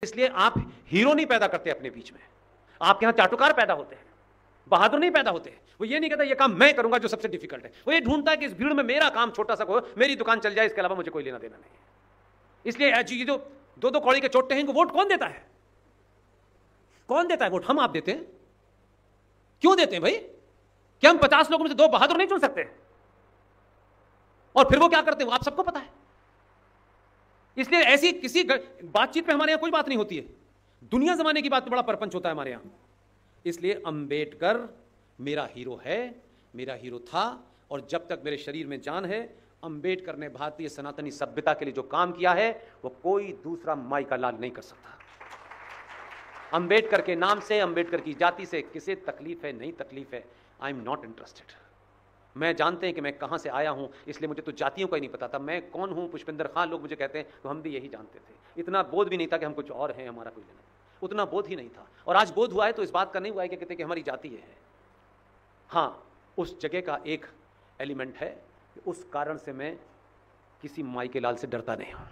इसलिए आप हीरो नहीं पैदा करते अपने बीच में, आपके यहां चाटुकार पैदा होते हैं, बहादुर नहीं पैदा होते। वो ये नहीं कहता ये काम मैं करूंगा जो सबसे डिफिकल्ट है, वो ये ढूंढता है कि इस भीड़ में मेरा काम छोटा सा हो, मेरी दुकान चल जाए, इसके अलावा मुझे कोई लेना देना नहीं। इसलिए ये जो दो दो कौड़ी के चोटे हैं, इनको वोट कौन देता है? कौन देता है वोट? हम आप देते हैं। क्यों देते हैं भाई? क्या हम 50 लोगों में से 2 बहादुर नहीं चुन सकते? और फिर वो क्या करते हैं वो आप सबको पता है। इसलिए ऐसी किसी बातचीत पे हमारे यहां कोई बात नहीं होती है, दुनिया जमाने की बात पे बड़ा परपंच होता है हमारे यहां। इसलिए अंबेडकर मेरा हीरो है, मेरा हीरो था, और जब तक मेरे शरीर में जान है, अंबेडकर ने भारतीय सनातनी सभ्यता के लिए जो काम किया है वो कोई दूसरा माई का लाल नहीं कर सकता। अंबेडकर के नाम से, अंबेडकर की जाति से किसे तकलीफ है, नहीं तकलीफ है, आई एम नॉट इंटरेस्टेड। मैं जानते हैं कि मैं कहां से आया हूं, इसलिए मुझे तो जातियों का ही नहीं पता था मैं कौन हूं। पुष्पेंद्र खान लोग मुझे कहते हैं तो हम भी यही जानते थे। इतना बोध भी नहीं था कि हम कुछ और हैं, हमारा कोई लेना, उतना बोध ही नहीं था। और आज बोध हुआ है तो इस बात का नहीं हुआ है कि कहते कि हमारी जाति है। हां, उस जगह का एक एलिमेंट है, उस कारण से मैं किसी माई के लाल से डरता नहीं हूं।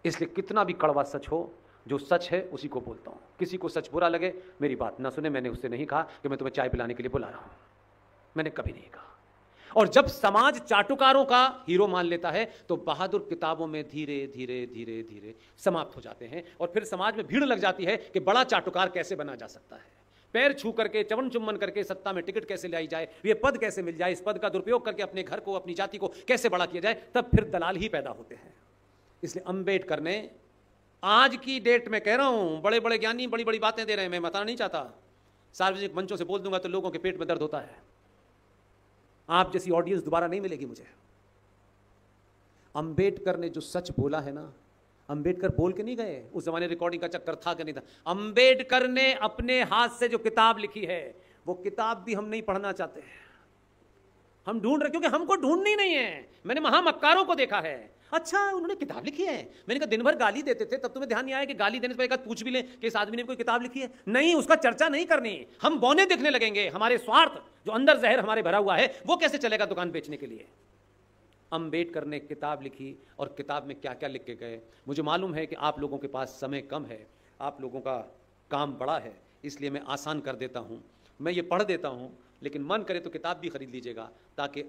इसलिए कितना भी कड़वा सच हो, जो सच है उसी को बोलता हूं। किसी को सच बुरा लगे, मेरी बात ना सुने। मैंने उससे नहीं कहा कि मैं तुम्हें चाय पिलाने के लिए बुला रहा हूं, मैंने कभी नहीं कहा। और जब समाज चाटुकारों का हीरो मान लेता है तो बहादुर किताबों में धीरे धीरे धीरे धीरे समाप्त हो जाते हैं, और फिर समाज में भीड़ लग जाती है कि बड़ा चाटुकार कैसे बना जा सकता है, पैर छू करके, चवन चुम्बन करके सत्ता में टिकट कैसे लाई जाए, ये पद कैसे मिल जाए, इस पद का दुरुपयोग करके अपने घर को, अपनी जाति को कैसे बड़ा किया जाए। तब फिर दलाल ही पैदा होते हैं। इसलिए अंबेडकर ने, आज की डेट में कह रहा हूं, बड़े बड़े ज्ञानी बड़ी बड़ी बातें दे रहे हैं, मैं बताना नहीं चाहता, सार्वजनिक मंचों से बोल दूंगा तो लोगों के पेट में दर्द होता है। आप जैसी ऑडियंस दोबारा नहीं मिलेगी मुझे। अंबेडकर ने जो सच बोला है ना, अंबेडकर बोल के नहीं गए, उस जमाने रिकॉर्डिंग का चक्कर था कि नहीं था। अंबेडकर ने अपने हाथ से जो किताब लिखी है, वो किताब भी हम नहीं पढ़ना चाहते, हम ढूंढ रहे, क्योंकि हमको ढूंढनी नहीं है। मैंने महामक्कारों को देखा है, अच्छा उन्होंने किताब लिखी है, मैंने कहा दिन भर गाली देते थे, तब तुम्हें ध्यान नहीं आया कि गाली देने से एक पूछ भी लें कि इस आदमी ने कोई किताब लिखी है? नहीं, उसका चर्चा नहीं करनी। हम बौने दिखने लगेंगे, हमारे स्वार्थ जो अंदर जहर हमारे भरा हुआ है वो कैसे चलेगा दुकान बेचने के लिए। अंबेडकर ने किताब लिखी, और किताब में क्या क्या लिख के गए। मुझे मालूम है कि आप लोगों के पास समय कम है, आप लोगों का काम बड़ा है, इसलिए मैं आसान कर देता हूं, मैं ये पढ़ देता हूं। लेकिन मन करे तो किताब भी खरीद लीजिएगा, ताकि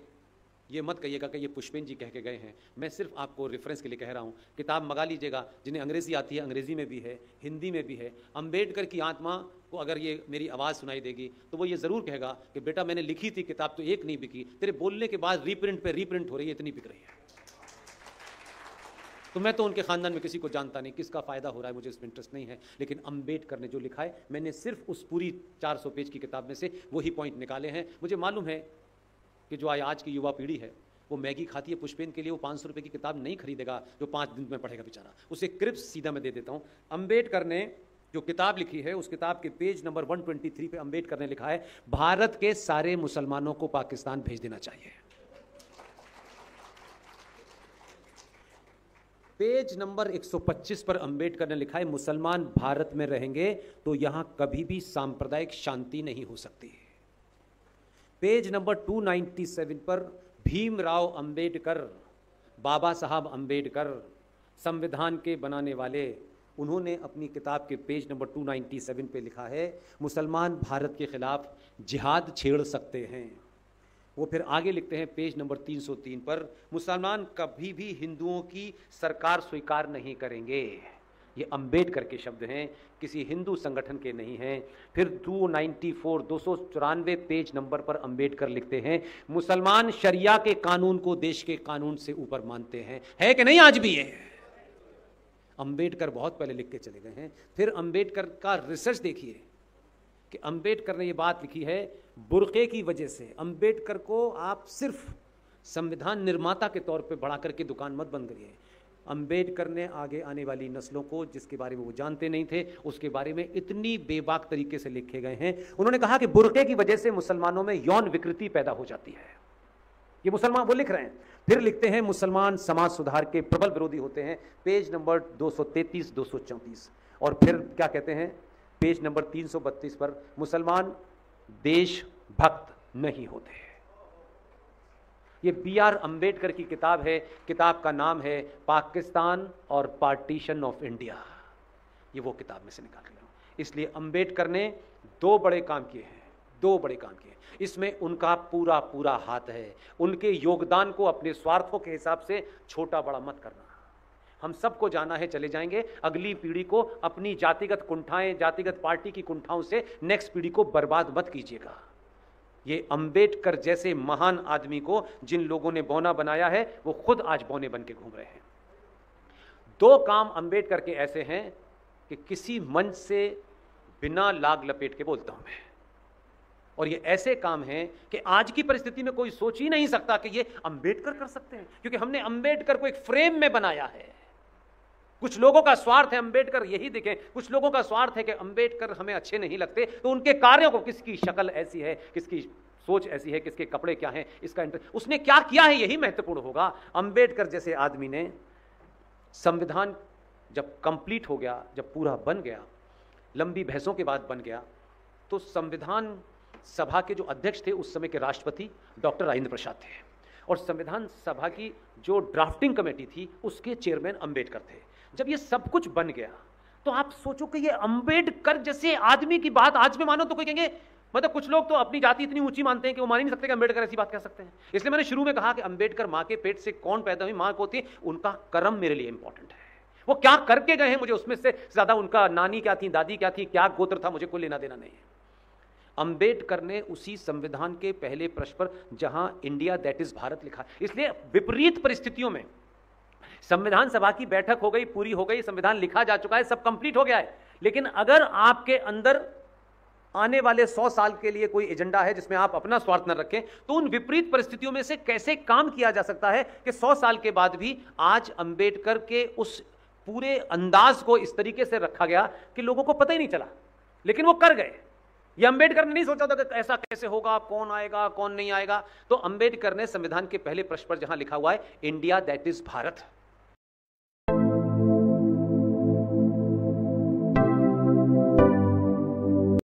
ये मत कहिएगा कि ये पुष्पेन जी कह के गए हैं। मैं सिर्फ आपको रेफरेंस के लिए कह रहा हूँ, किताब मंगा लीजिएगा। जिन्हें अंग्रेजी आती है, अंग्रेजी में भी है, हिंदी में भी है। अंबेडकर की आत्मा को अगर ये मेरी आवाज़ सुनाई देगी तो वो ये ज़रूर कहेगा कि बेटा मैंने लिखी थी किताब, तो एक नहीं बिकी, तेरे बोलने के बाद रीप्रिंट पे रीप्रिंट हो रही है, इतनी बिक रही है। तो मैं तो उनके ख़ानदान में किसी को जानता नहीं, किसका फ़ायदा हो रहा है मुझे इसमें इंटरेस्ट नहीं है। लेकिन अंबेडकर ने जो लिखा है, मैंने सिर्फ उस पूरी 400 पेज की किताब में से वही पॉइंट निकाले हैं। मुझे मालूम है कि जो आज की युवा पीढ़ी है वो मैगी खाती है, पुष्पेन के लिए वो 500 रुपये की किताब नहीं खरीदेगा जो 5 दिन में पढ़ेगा बेचारा। उसे क्रिप्स सीधा मैं दे देता हूँ। अंबेडकर ने जो किताब लिखी है, उस किताब के पेज नंबर 123 पे अंबेडकर ने लिखा है, भारत के सारे मुसलमानों को पाकिस्तान भेज देना चाहिए। पेज नंबर 125 पर अंबेडकर ने लिखा है, मुसलमान भारत में रहेंगे तो यहां कभी भी सांप्रदायिक शांति नहीं हो सकती। पेज नंबर 297 पर भीमराव अंबेडकर, बाबा साहब अंबेडकर, संविधान के बनाने वाले, उन्होंने अपनी किताब के पेज नंबर 297 पे लिखा है, मुसलमान भारत के खिलाफ जिहाद छेड़ सकते हैं। वो फिर आगे लिखते हैं पेज नंबर 303 पर, मुसलमान कभी भी हिंदुओं की सरकार स्वीकार नहीं करेंगे। ये अंबेडकर के शब्द हैं, किसी हिंदू संगठन के नहीं हैं। फिर 294 पेज नंबर पर अंबेडकर लिखते हैं, मुसलमान शरिया के कानून को देश के कानून से ऊपर मानते हैं। है कि नहीं? आज भी है। अंबेडकर बहुत पहले लिख के चले गए हैं। फिर अंबेडकर का रिसर्च देखिए कि अंबेडकर ने ये बात लिखी है, बुर्के की वजह से अंबेडकर को आप सिर्फ संविधान निर्माता के तौर पे बढ़ा करके दुकान मत बंद करिए। अंबेडकर ने आगे आने वाली नस्लों को, जिसके बारे में वो जानते नहीं थे, उसके बारे में इतनी बेबाक तरीके से लिखे गए हैं। उन्होंने कहा कि बुर्के की वजह से मुसलमानों में यौन विकृति पैदा हो जाती है। ये मुसलमान वो लिख रहे हैं। फिर लिखते हैं, मुसलमान समाज सुधार के प्रबल विरोधी होते हैं, पेज नंबर 233 234। और फिर क्या कहते हैं, पेज नंबर 332 पर, मुसलमान देशभक्त नहीं होते। ये B.R. अंबेडकर की किताब है। किताब का नाम है पाकिस्तान और पार्टीशन ऑफ इंडिया। ये वो किताब में से निकाल लिया। इसलिए अंबेडकर ने दो बड़े काम किए हैं, दो बड़े काम किए। इसमें उनका पूरा पूरा हाथ है। उनके योगदान को अपने स्वार्थों के हिसाब से छोटा बड़ा मत करना। हम सबको जाना है, चले जाएंगे। अगली पीढ़ी को अपनी जातिगत कुंठाएं, जातिगत पार्टी की कुंठाओं से नेक्स्ट पीढ़ी को बर्बाद मत कीजिएगा। ये अंबेडकर जैसे महान आदमी को जिन लोगों ने बौना बनाया है, वो खुद आज बौने बन के घूम रहे हैं। दो काम अंबेडकर के ऐसे हैं कि किसी मंच से बिना लाग लपेट के बोलता हूं मैं, और ये ऐसे काम हैं कि आज की परिस्थिति में कोई सोच ही नहीं सकता कि ये अंबेडकर कर सकते हैं, क्योंकि हमने अंबेडकर को एक फ्रेम में बनाया है। कुछ लोगों का स्वार्थ है अंबेडकर यही दिखे, कुछ लोगों का स्वार्थ है कि अंबेडकर हमें अच्छे नहीं लगते, तो उनके कार्यों को, किसकी शक्ल ऐसी है, किसकी सोच ऐसी है, किसके कपड़े क्या हैं, इसका इंटरेस्ट, उसने क्या किया है, यही महत्वपूर्ण होगा। अंबेडकर जैसे आदमी ने संविधान जब कंप्लीट हो गया, जब पूरा बन गया, लंबी बहसों के बाद बन गया, तो संविधान सभा के जो अध्यक्ष थे उस समय के राष्ट्रपति डॉक्टर राजेंद्र प्रसाद थे, और संविधान सभा की जो ड्राफ्टिंग कमेटी थी उसके चेयरमैन अंबेडकर थे। जब ये सब कुछ बन गया तो आप सोचो कि ये अंबेडकर जैसे आदमी की बात आज में मानो तो कोई कहेंगे, मतलब कुछ लोग तो अपनी जाति इतनी ऊंची मानते हैं कि वो मान ही नहीं सकते कि अंबेडकर ऐसी बात कह सकते हैं। इसलिए मैंने शुरू में कहा कि अंबेडकर मां के पेट से कौन पैदा हुई, मां को होती है, उनका कर्म मेरे लिए इंपॉर्टेंट है। वो क्या करके गए हैं, मुझे उसमें से ज्यादा उनका नानी क्या थी, दादी क्या थी, क्या गोत्र था, मुझे कोई लेना देना नहीं है। अंबेडकर ने उसी संविधान के पहले पृष्ठ पर जहां इंडिया दैट इज भारत लिखा, इसलिए विपरीत परिस्थितियों में संविधान सभा की बैठक हो गई, पूरी हो गई, संविधान लिखा जा चुका है, सब कंप्लीट हो गया है, लेकिन अगर आपके अंदर आने वाले 100 साल के लिए कोई एजेंडा है जिसमें आप अपना स्वार्थ न रखें, तो उन विपरीत परिस्थितियों में से कैसे काम किया जा सकता है कि 100 साल के बाद भी आज अंबेडकर के उस पूरे अंदाज को इस तरीके से रखा गया कि लोगों को पता ही नहीं चला, लेकिन वो कर गए। ये अंबेडकर ने नहीं सोचा था कि ऐसा कैसे होगा, कौन आएगा कौन नहीं आएगा। तो अंबेडकर ने संविधान के पहले पृष्ठ पर जहां लिखा हुआ है इंडिया दैट इज भारत,